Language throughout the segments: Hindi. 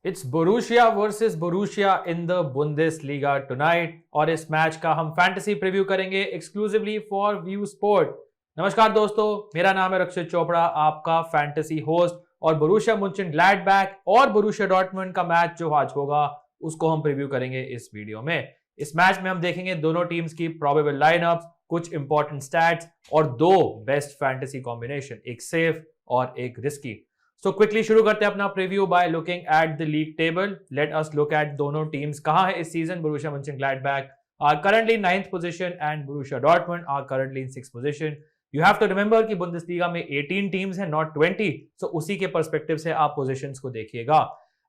It's Borussia versus Borussia in the Bundesliga tonight और इस मैच का हम फैंटेसी प्रीव्यू करेंगे एक्सक्लूसिवली फॉर व्यू स्पोर्ट। नमस्कार दोस्तों, मेरा नाम है रक्षित चोपड़ा, आपका फैंटेसी होस्ट। और बोरूशिया मुंचेनग्लैडबैक और बोरूशिया डॉर्टमुंड का मैच जो आज होगा उसको हम प्रीव्यू करेंगे इस वीडियो में। इस मैच में हम देखेंगे दोनों टीम्स की प्रोबेबल लाइनअप्स, कुछ इंपॉर्टेंट स्टैट्स और दो बेस्ट फैंटेसी कॉम्बिनेशन, एक सेफ और एक रिस्की। सो क्विकली शुरू करते हैं अपना preview by looking at the league table. Let us look at दोनों टीम्स कहां है इस season. Borussia Mönchengladbach are currently 9th position and Borussia Dortmund are currently in 6th position. You have to remember कि बुंदेसलीगा में 18 टीम्स हैं, नॉट 20। सो उसी के पर्सपेक्टिव से आप पोजीशंस को देखिएगा।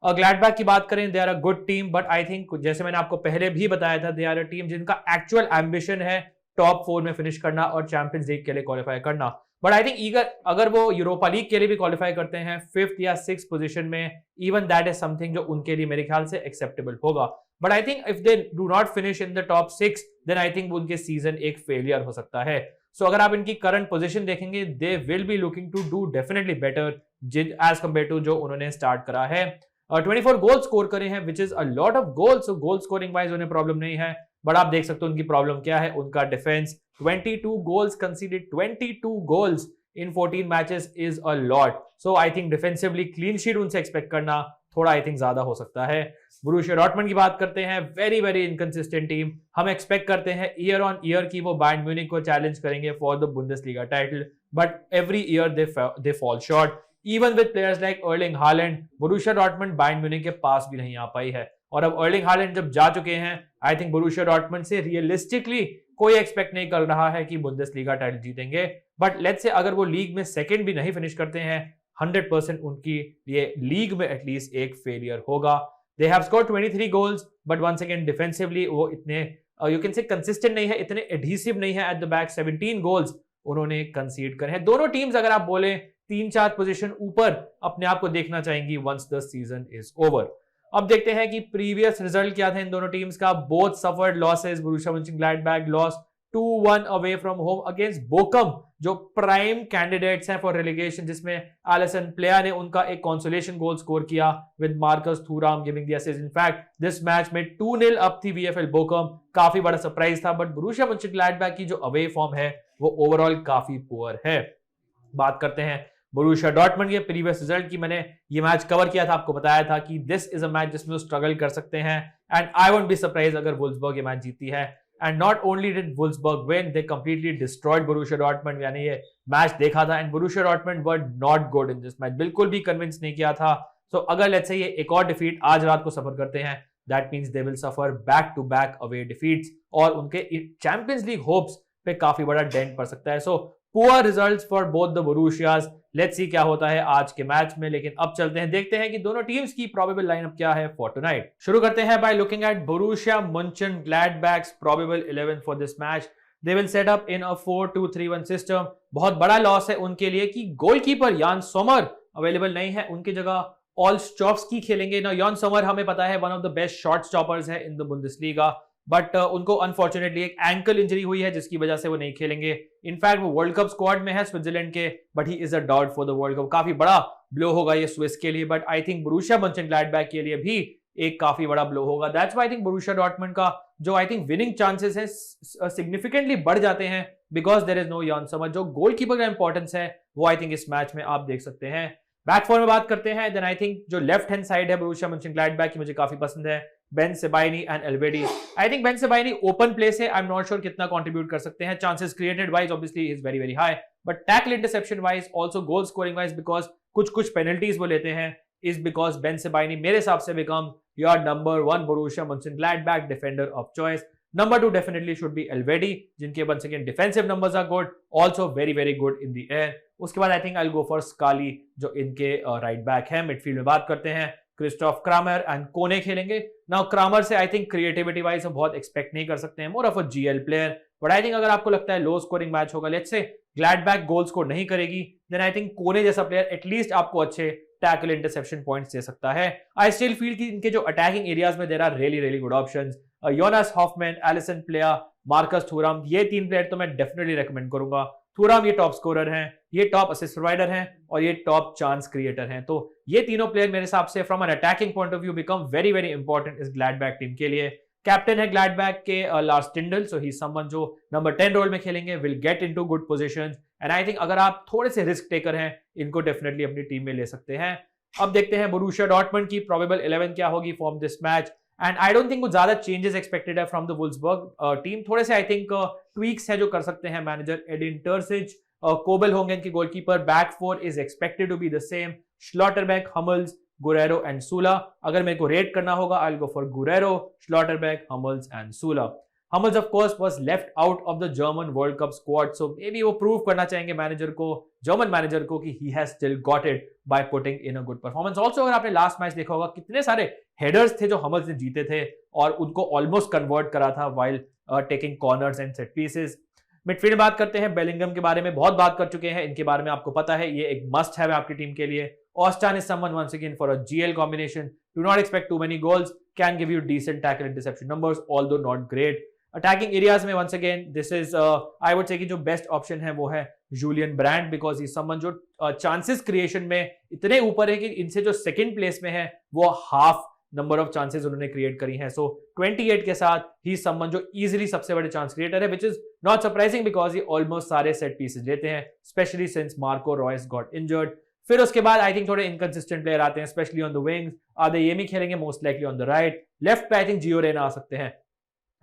ग्लैडबैक की बात करें, they are a good team, but I think जैसे मैंने आपको पहले भी बताया था, दे आर अ टीम जिनका एक्चुअल एम्बिशन है टॉप 4 में फिनिश करना और चैंपियंस लीग के लिए क्वालिफाई करना। बट आई थिंक अगर वो यूरोपा लीग के लिए भी क्वालिफाई करते हैं 5th या 6th पोजीशन में, इवन दैट इज समथिंग जो उनके लिए मेरे ख्याल से एक्सेप्टेबल होगा। But I think if they do not finish in the top 6, then I think उनके सीजन एक फेलियर हो सकता है। सो अगर आप इनकी करंट पोजीशन देखेंगे, they will be looking to do definitely better as compare to जो उन्होंने स्टार्ट करा है। 24 गोल स्कोर करे हैं, which is a lot of goals. So goal scoring wise उन्हें प्रॉब्लम नहीं है, बट आप देख सकते हो उनकी प्रॉब्लम क्या है। उनका defence, 22 goals considered, 22 goals in 14 matches is a lot. So I think defensively clean sheet उनसे एक्सपेक्ट करना थोड़ा आई थिंक ज्यादा हो सकता है। बोरूशिया डॉर्टमुंड की बात करते हैं, वेरी वेरी इनकंसिस्टेंट टीम। हम एक्सपेक्ट करते हैं ईयर ऑन ईयर की वो बायर्न म्यूनिख को चैलेंज करेंगे for the Bundesliga title, but every year they fall short. Even with players like Erling Haaland, Borussia Dortmund Bayern Munich के पास भी नहीं आ पाई है। और अब अर्लिंग हालैंड जब जा चुके हैं, आई थिंक बोरूशिया डॉर्टमुंड से रियलिस्टिकली कोई एक्सपेक्ट नहीं कर रहा है कि बुंदेसलीगा टाइटल जीतेंगे। बट लेट्स से अगर वो लीग में सेकंड भी नहीं फिनिश करते हैं, 100% उनकी लिए लीग में एटलीस्ट एक फेलियर होगा। They have scored 23 goals, but once again defensively वो इतने यू कैन से कंसिस्टेंट नहीं है, इतने एडहेसिव नहीं है एट द बैक। 17 गोल्स उन्होंने कंसीड करे हैं। दोनों टीम्स अगर आप बोले 3-4 पोजीशन ऊपर अपने आप को देखना चाहेंगी once the season is over. अब देखते हैं कि प्रीवियस रिजल्ट क्या थे इन दोनों टीम्स का। Both suffered losses. Borussia Mönchengladbach lost 2-1 away from home against Bochum, जो प्राइम कैंडिडेट्स हैं फॉर रेलीगेशन, जिसमें एलिसन प्लेयर ने उनका एक कंसोलेशन गोल स्कोर किया with Marcus Thuram giving the assist. In fact this match में 2-0 अप थी वीएफएल बोकम, काफी बड़ा सरप्राइज था। बट बोरूशिया मुंचेनग्लैडबैक की जो अवे फॉर्म है वो ओवरऑल काफी पुअर है। बात करते हैं बोरूशिया डॉर्टमुंड के प्रीवियस रिजल्ट की। मैंने ये मैच कवर किया था, आपको बताया था कि दिस इज अ मैच जिसमें वो स्ट्रगल कर सकते हैं, and I won't be surprised अगर वुल्फ्सबर्ग ये मैच जीती है। And not only did Wolfsburg win, they completely destroyed Borussia Dortmund. यानी ये मैच देखा था and Borussia Dortmund were not good in this match, बिल्कुल भी कन्विंस नहीं किया था। सो अगर लेट्स से ये एक और डिफीट आज रात को सफर करते हैं, that means they will suffer back to back away defeats और उनके चैंपियंस लीग होप्स पे काफी बड़ा डेंट पड़ सकता है। So poor results for both the Borussias. Let's see क्या होता है आज के मैच में। लेकिन अब चलते हैं, देखते हैं कि दोनों टीम्स की प्रोबेबल लाइनअप क्या है फॉर टुनाइट। शुरू करते हैं by looking at Borussia Mönchengladbach's probable 11 for this match. They will set up in a 4-2-3-1 system. बहुत बड़ा लॉस है उनके लिए कि गोलकीपर यान सोमर अवेलेबल नहीं है, उनकी जगह ओल्स्टोव्स्की खेलेंगे ना। यान सोमर हमें पता है one of the best shot stoppers है इन द बुंदेसलीगा, बट उनको अनफॉर्चुनेटली एक एंकल इंजरी हुई है जिसकी वजह से वो नहीं खेलेंगे। इनफैक्ट वो वर्ल्ड कप स्क्वाड में है स्विट्जरलैंड के, but he is a doubt for the world cup. काफी बड़ा ब्लो होगा ये स्विस के लिए, बट आई थिंक बोरूशिया मुंचेनग्लैडबैक के लिए भी एक काफी बड़ा ब्लो होगा। That's why I think Borussia Dortmund का जो आई थिंक विनिंग चांसेस हैं सिग्निफिकेंटली बढ़ जाते हैं because there is no Yann Sommer. जो गोलकीपर का इंपॉर्टेंस है वो आई थिंक इस मैच में आप देख सकते हैं। बैक फोर में बात करते हैं, देन आई थिंक जो लेफ्ट हैंड साइड है बोरूशिया मुंचेनग्लैडबैक की मुझे काफी पसंद है। Bensebaini and Elvedi. I think Bensebaini open play से आई एम नॉट श्योर कितना कंट्रीब्यूट कर सकते हैं। Chances created wise obviously is very very high, but tackle interception wise also goal scoring wise because कुछ पेनल्टीज वो लेते हैं, इज बिकॉज बेन सेबाइनी मेरे हिसाब से become your number 1 Borussia Mönchengladbach defender of choice. Number 2 definitely should be Elvedi, जिनके once again defensive numbers are good, also very very good in the air. उसके बाद I think I will go for Scally जो इनके राइट बैक है। मिडफील्ड में बात करते हैं, क्रिस्टोफ क्रामर एंड कोने खेलेंगे। नाउ क्रामर से आई थिंक क्रिएटिविटी वाइज हम बहुत एक्सपेक्ट नहीं कर सकते हैं, मोर of a GL player. But I think अगर आपको लगता है लो स्कोरिंग मैच होगा, let's say Gladbach goal score नहीं करेगी, देन आई थिंक कोने जैसा प्लेयर एटलीस्ट आपको अच्छे टैकल इंटरसेप्शन पॉइंट्स दे सकता है। आई स्टिल फील कि इनके जो अटैकिंग एरियाज में there are really really good options. Jonas Hofmann, Alassane Plea, Marcus Thuram, ये 3 प्लेयर तो मैं डेफिनेटली रेकमेंड करूंगा। थूराम ये टॉप स्कोरर हैं, ये टॉप असिस्ट प्रोवाइडर हैं और ये टॉप चांस क्रिएटर हैं। तो ये तीनों प्लेयर मेरे हिसाब से from an attacking point of view become very very important इस ग्लैडबैक टीम के लिए। कैप्टन है ग्लैडबैक के Lars Stindl, so he someone जो नंबर 10 रोल में खेलेंगे, will get into good positions and I think अगर आप थोड़े से रिस्क टेकर हैं, इनको डेफिनेटली अपनी टीम में ले सकते हैं। अब देखते हैं बोरुसिया डॉर्टमंड की प्रोबेबल 11 क्या होगी from this match and I don't think कुछ ज्यादा चेंजेस एक्सपेक्टेड है फ्रॉम द वुल्सबर्ग टीम। थोड़े से आई थिंक ट्वीक्स है जो कर सकते हैं मैनेजर एडिन टर्सिच। कोबल होंगे इनके goalkeeper, back four is expected to be the same, Schlotterbeck, Hummels, Guerreiro and Sule. अगर मेरे को रेट करना होगा I will go for Guerreiro, Schlotterbeck, Hummels and Sule. Hummels of course was left out of the German world cup squad, so maybe वो प्रूव करना चाहेंगे मैनेजर को, जर्मन मैनेजर को, कि he has still got it by putting in a good performance. Also अगर आपने लास्ट मैच देखा होगा कितने सारे हेडर्स थे जो हमल्स ने जीते थे और उनको ऑलमोस्ट कन्वर्ट करा था while taking corners and set pieces. Midfield में बात करते हैं, बेलिंगम के बारे में बहुत बात कर चुके हैं, इनके बारे में आपको पता है, ये एक मस्ट है आपकी टीम के लिए। Austin is someone once again for a GL combination. Do not expect too many goals. Can give you decent tackle interception numbers, although not great. Attacking areas में once again this is I would say कि जो best option है वो है Julian Brandt because he's someone जो chances creation में इतने ऊपर है कि इनसे जो second place में है वो half number of chances उन्होंने create करी हैं। So 28 के साथ he is someone जो easily सबसे बड़े chance creator है, which is not surprising because he almost सारे set pieces लेते हैं, especially since Marco Reus got injured. फिर उसके बाद आई थिंक थोड़े इनकंसिस्टेंट प्लेयर आते हैं, स्पेशली ऑन द विंग्स। आदेयेमी खेलेंगे most likely on the right. Left पे आई थिंक जियो रेना आ सकते हैं।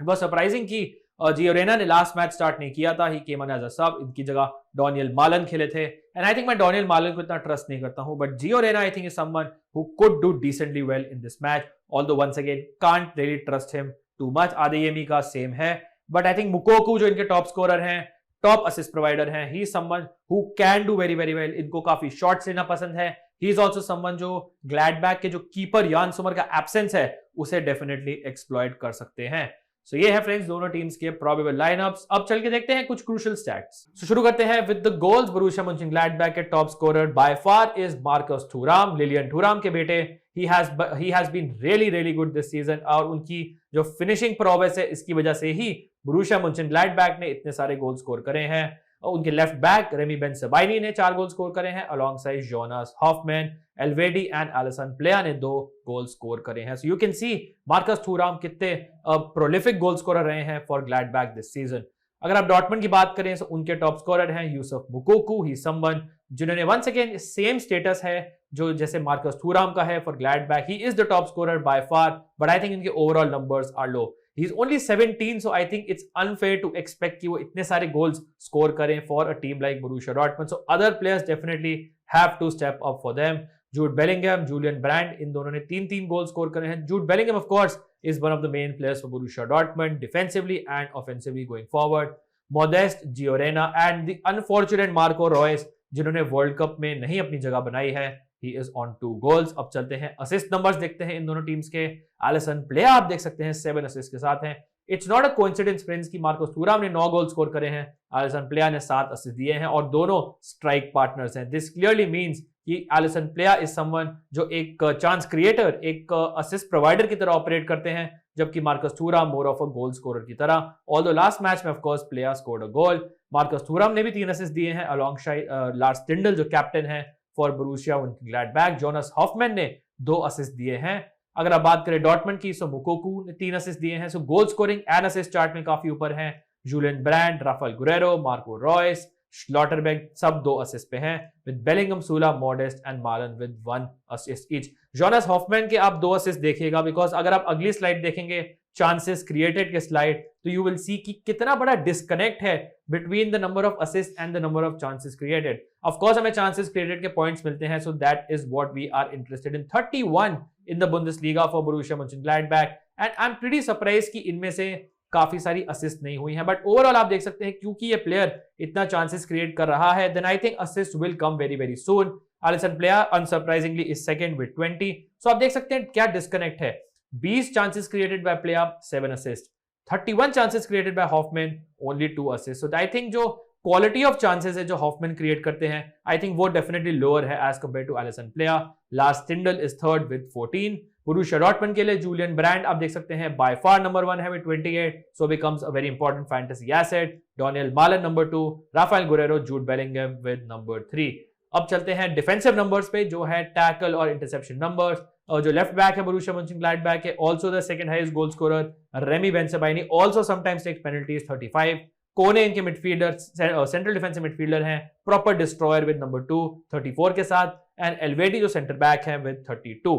बहुत सरप्राइजिंग कि जियो रेना ने लास्ट मैच स्टार्ट नहीं किया था, ही केम ऑन एज अ सब, इनकी जगह डैनियल मालन खेले थे एंड आई थिंक मैं डैनियल मालन को इतना ट्रस्ट नहीं करता हूं, but Gio Reyna I think is someone who could do decently well in this match, although once again can't really trust him too much. Adeyemi का सेम है, बट आई थिंक मुकोकू जो इनके टॉप स्कोरर हैं, टॉप असिस्ट प्रोवाइडर हैं, he is someone who can do very very well. इनको काफी शॉट्स लेना पसंद है। ही इज आल्सो समवन जो ग्लैडबैक के जो कीपर यान सुमर का एब्सेंस है उसे डेफिनेटली एक्सप्लॉइट कर सकते हैं। सो ये है फ्रेंड्स दोनों टीम्स के प्रोबेबल लाइनअप्स। अब चल के देखते हैं कुछ क्रूशियल स्टैट्स। सो शुरू करते हैं विद द गोल्स। बोरुसिया मönchengladbach के top scorer by far is Marcus Thuram, Lilian Thuram के बेटे। he has been really good this season और उनकी जो फिनिशिंग प्रोग्रेस है इसकी वजह से ही बोरुसिया मönchengladbach ने इतने सारे गोल स्कोर करे हैं। और उनके लेफ्ट बैक रेमी बेनसेबाइनी ने 4 गोल स्कोर करे हैं, alongside Jonas Hofmann, Elvedi and Alassane Plea ने 2 गोल स्कोर करे हैं। So you can see Marcus Thuram कितने प्रोलिफिक गोल स्कोरर रहे हैं फॉर ग्लैडबैक दिस सीजन। अगर आप डॉर्टमंड की बात करें तो उनके टॉप स्कोरर हैं यूसुफ मुकोकू, ही समवन जिन्होंने वंस अगेन सेम स्टेटस है जो जैसे मार्कस थूराम का है for Gladbach. He is the top scorer by far, but I think इनके overall numbers are low. He is only 17, so I think it's unfair to expect कि वो इतने सारे goals score करें for a team like Borussia Dortmund. So other players definitely have to step up for them. Jude Bellingham, Julian Brandt, इन दोनों ने 3 गोल स्कोर करे हैं। Jude Bellingham of course is one of the main players for Borussia Dortmund defensively and offensively going forward. Modest, Gio Reyna and the unfortunate Marco Reus जिन्होंने वर्ल्ड कप में नहीं अपनी जगह बनाई है, he is on 2 goals. अब चलते हैं असिस्ट नंबर्स देखते हैं इन दोनों टीम्स के। एलिसन प्लेयर आप देख सकते हैं 7 असिस्ट के साथ हैं। It's not a coincidence friends कि मार्कस थूराम ने 9 गोल स्कोर करे हैं, एलिसन प्लेयर ने 7 असिस्ट दिए हैं और दोनों स्ट्राइक पार्टनर्स हैं। दिस क्लियरली मींस कि एलिसन प्लेयर इज समवन जो एक चांस क्रिएटर, एक असिस्ट प्रोवाइडर की तरह ऑपरेट करते हैं, जबकि Marcus Thuram more of a goal scorer की तरह। ऑल्दो लास्ट मैच में of course Plea scored a goal. Marcus Thuram ने भी 3 असिस्ट दिए हैं अलोंगसाइड लार्स टिंडल जो कैप्टन है फॉर बोरुसिया मönchengladbach। जोनास हॉफमैन ने 2 असिस्ट दिए हैं। अगर आप बात करें डॉर्टमंड की, सो मुकोकू ने 3 असिस्ट दिए हैं। So goal scoring and assist chart में काफी ऊपर हैं Julian Brandt, Raphael Guerreiro, Marco Reus, Schlotterbeck सब 2 असिस्ट पे हैं, with Bellingham, Süle, Modeste and Malen with 1 assist each. Jonas Hofmann के आप 2 असिस्ट देखिएगा बिकॉज अगर आप अगली स्लाइड देखेंगे चांसेस क्रिएटेड के स्लाइड, तो यू विल सी कि कितना बड़ा डिस्कनेक्ट है between the number of assist and the number of chances created. Of course हमें चांसेस क्रिएटेड के पॉइंट्स मिलते हैं, so that is what we are interested in. 31 in the Bundesliga for Borussia मönchengladbach and I am pretty surprise कि इनमें से काफी सारी असिस्ट नहीं हुई हैं, बट ओवरऑल आप देख सकते हैं क्योंकि ये प्लेयर इतना चांसेस क्रिएट कर रहा है, then I think assist will come very soon. Alassane Plea unsurprisingly is second with 20। So आप देख सकते हैं क्या डिस्कनेक्ट है। 20 chances created by Plea, 7 assist. 31 chances created by Hofmann, only 2 assist. So I think जो क्वालिटी ऑफ चांसेस है जो हॉफमैन क्रिएट करते हैं, आई थिंक वो डेफिनेटली लोअर है as compare to Alassane Plea. Lars Stindl is third with 14। Borussia Dortmund के लिए जूलियन ब्रांड आप देख सकते हैं बाय फार नंबर 1 है with 28, so becomes a very important fantasy asset. Donyell Malen number 2, Raphael Guerreiro, Jude Bellingham with number 3। अब चलते हैं डिफेंसिव नंबर्स पे, जो है टैकल और इंटरसेप्शन नंबर्स। और जो लेफ्ट बैक है बोरुसिया मönchengladbach के, also the second highest goal scorer, Rami Bensebaini also sometimes takes penalties 35। Kone इनके मिडफील्डर, सेंट्रल डिफेंसिव मिडफील्डर हैं, प्रॉपर डिस्ट्रॉयर विद नंबर 2 34 के साथ, एंड एल्वेडी जो सेंटर बैक है विद 32।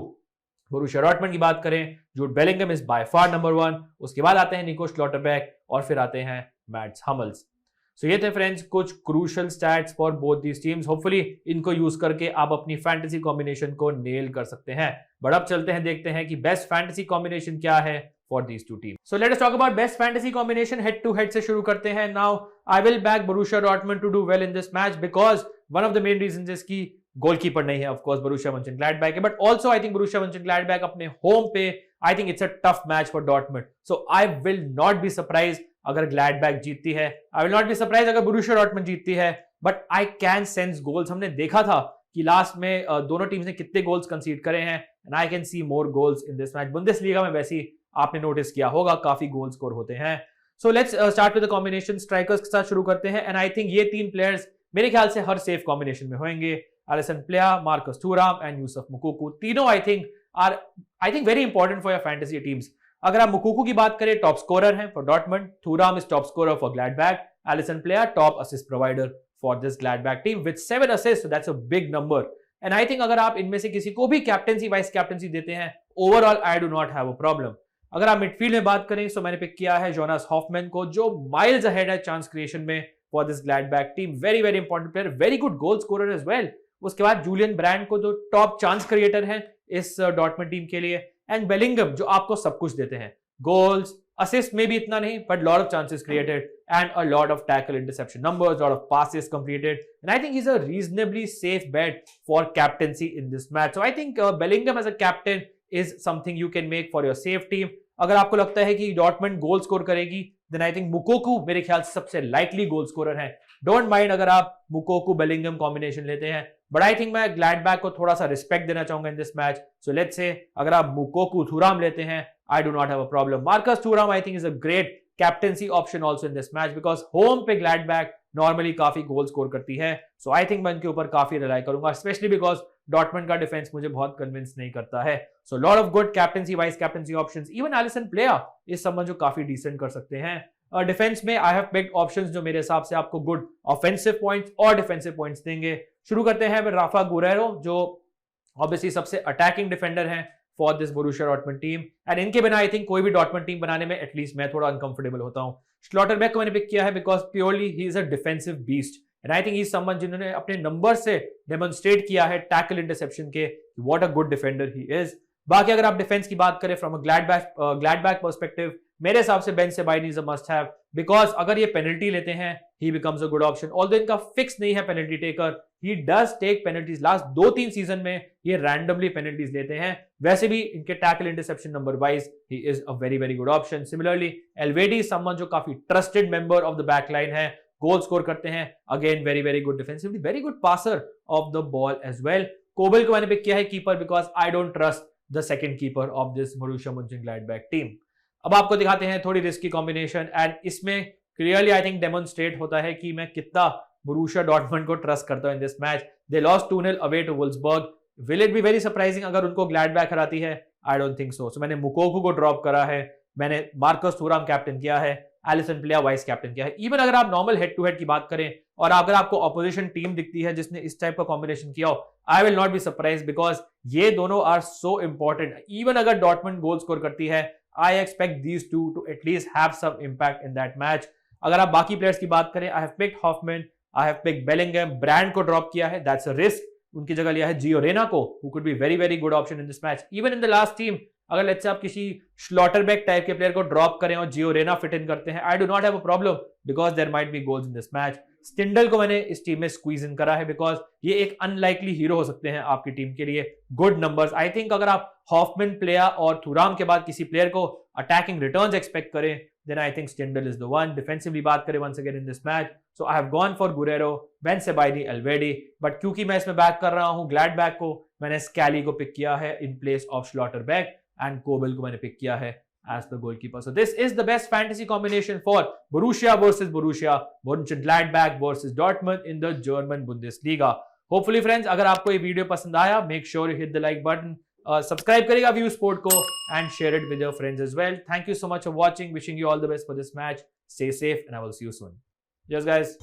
बोरुसिया डॉर्टमंड की बात करें, Jude Bellingham is by far number 1, उसके बाद आते हैं निको श्लॉटरबैक और फिर आते हैं मैट्स हमल्स। सो ये थे फ्रेंड्स कुछ crucial stats for both these teams. Hopefully इनको यूज करके आप अपनी फैंटेसी कॉम्बिनेशन को नेल कर सकते हैं। बट अब चलते हैं, देखते हैं कि बेस्ट फैंटेसी कॉम्बिनेशन क्या है for these two teams. So let us talk about best fantasy combination. Head to head से शुरू करते हैं। Now I will back Borussia Dortmund to do well in this match because one of the main reasons is कि गोलकीपर नहीं है ऑफ कोर्स बोरुसिया मönchengladbach के, but also I think Borussia Mönchengladbach अपने होम पे, I think it's a tough match for Dortmund. So I will not be surprised अगर ग्लैडबैक जीतती है, आई विल नॉट बी सरप्राइज अगर बोरुसिया डॉर्टमंड जीतती है, but I can sense goals. हमने देखा था कि लास्ट में दोनों टीम्स ने कितने गोल्स कंसीड करे हैं, and I can see more goals in this match. Bundesliga में वैसे ही आपने नोटिस किया होगा काफी गोल स्कोर होते हैं। So let's start with the combination. Strikers के साथ शुरू करते हैं, एंड आई थिंक ये तीन प्लेयर्स मेरे ख्याल से हर सेफ कॉम्बिनेशन में होंगे। Alassane Plea, Marcus Thuram and Youssoufa Moukoko, तीनों I think very important for your fantasy teams. अगर आप मुकुकू की बात करें, टॉप स्कोरर हैं for Dortmund, Thuram is top scorer for Gladbach, Alassane Plea top assist provider for this Gladbach team with 7 assist, that's a big number. And I think अगर आप इनमें से किसी को भी कैप्टेंसी वाइस कैप्टेंसी देते हैं, overall I do not have a problem. अगर आप मिडफील्ड में बात करें, तो मैंने पिक किया है जोनास हॉफमैन को, जो माइल्स अहेड है चांस क्रिएशन में for this Gladbach team. Very very important player, very good goal scorer as well. उसके बाद जूलियन ब्रांड को, जो टॉप चांस क्रिएटर हैं इस डॉर्टमंड टीम के लिए, एंड बेलिंगम जो आपको सब कुछ देते हैं, गोल्स, असिस्ट में भी इतना नहीं, but lot of chances created and a lot of tackle interception numbers, lot of passes completed, and I think he's a reasonably safe bet for captaincy in this match. So I think Bellingham as a captain is something you can make for your safe team. अगर आपको लगता है कि डॉर्टमंड गोल स्कोर करेगी, देन आई थिंक मुकोकू मेरे ख्याल से सबसे लाइकली गोल स्कोरर है। डोंट माइंड अगर आप मुकोकू बेलिंगम कॉम्बिनेशन लेते हैं, बट आई थिंक मैं ग्लैडबैक को थोड़ा सा रिस्पेक्ट देना चाहूंगा in this match. So let's say अगर आप मुकोकू थुराम लेते हैं, I do not have a problem. Marcus Thuram I think is a great captaincy option also in this match because home पे ग्लैडबैक नॉर्मली काफी गोल स्कोर करती है। सो आई थिंक मैं इनके ऊपर काफी रिलाई करूंगा, स्पेशली बिकॉज डॉर्टमंड का डिफेंस मुझे बहुत कन्विंस नहीं करता है। So lot of good captaincy wise captaincy options, even Alassane Plea इस संबंध जो काफी डिसेंट कर सकते हैं। डिफेंस में आई हैव पिक्ड ऑप्शंस जो मेरे हिसाब से आपको गुड ऑफेंसिव पॉइंट्स और डिफेंसिव पॉइंट्स देंगे। शुरू करते हैं राफा गुरेरो, जो ऑब्वियसली सबसे अटैकिंग डिफेंडर हैं for this Borussia Dortmund team, and इनके बिना आई थिंक कोई भी डॉर्टमंड टीम बनाने में एटलीस्ट मैं थोड़ा अनकंफर्टेबल होता हूं। श्लॉटरबैक को मैंने पिक किया है because purely he is a defensive beast, and I think he someone जिन्होंने अपने नंबर से डेमोन्स्ट्रेट किया है टैकल इंटरसेप्शन के, what a good defender he is. बाकी अगर आप डिफेंस की बात करें फ्रॉम अ ग्लैडबैक पर्सपेक्टिव, मेरे हिसाब से Bensebaini is a must have because अगर ये पेनल्टी लेते हैं, he becomes a good option. Although इनका फिक्स नहीं है penalty taker, he does take penalties. Last 2-3 season में ये रैंडमली पेनल्टीज लेते हैं। वैसे भी इनके tackle interception number wise he is a very very good option. Similarly Elvedi someone जो काफी trusted member of the backline है, गोल स्कोर करते हैं, again very very good defensively, very good passer of the ball as well. Kobel को मैंने पिक किया है keeper because I don't trust the second keeper of this Borussia Mönchengladbach team. अब आपको दिखाते हैं थोड़ी रिस्की कॉम्बिनेशन, एंड इसमें क्लियरली आई थिंक डेमोन्स्ट्रेट होता है कि मैं कितना बोरुसिया डॉर्टमंड को ट्रस्ट करता हूं in this match. They lost 2-0 away to Wolfsburg. Will it be very surprising अगर उनको ग्लैडबैक हराती है? I don't think so. सो मैंने मुकोकू को ड्रॉप करा है, मैंने मार्कस थुराम कैप्टन किया है, एलिसन प्लेयर वाइस कैप्टन किया है। इवन अगर आप नॉर्मल हेड टू हेड की बात करें और अगर आपको ऑपोजिशन टीम दिखती है जिसने इस टाइप का कॉम्बिनेशन किया हो, I will not be surprise because ये दोनों आर सो इंपॉर्टेंट। इवन अगर डॉर्टमंड गोल स्कोर करती है, I expect these two to at least have some impact in that match. अगर आप बाकी प्लेयर्स की बात करें, I have picked Hofmann, I have picked Bellingham, Brandt को ड्रॉप किया है, दैट्स अ रिस्क। उनकी जगह लिया है जियो रेना को, who could be very very good option in this match. Even in the last team अगर लेट्स से आप किसी श्लॉटरबैक टाइप के प्लेयर को ड्रॉप करें और जियो रेना फिट इन करते हैं, I do not have a problem because there might be goals in this match. Stindl को मैंने इस टीम में स्क्वीज इन करा है बिकॉज ये एक अनलाइकली हीरो हो सकते हैं आपकी टीम के लिए। Good numbers. आई थिंक अगर आप हॉफमैन प्लेयर और थुराम के बाद किसी प्लेयर को अटैकिंग रिटर्न्स एक्सपेक्ट करें, then I think Stindl is the one. Defensively बात करें once again in this match, so I have gone for Guerreiro, Bensebaini, Elvedi, but क्योंकि मैं इसमें बैक कर रहा हूं ग्लैडबैक को, मैंने स्कैली को पिक किया है in place of Schlotterbeck and Kobel को मैंने पिक किया है as the goalkeeper. So this is the best fantasy combination for Borussia versus Borussia, Mönchengladbach versus Dortmund in the German Bundesliga. Hopefully friends, अगर आपको ये वीडियो पसंद आया, make sure you hit the like button, subscribe करिएगा व्यू स्पोर्ट को and share it with your friends as well. Thank you so much for watching. Wishing you all the best for this match. Stay safe and I will see you soon. Cheers guys.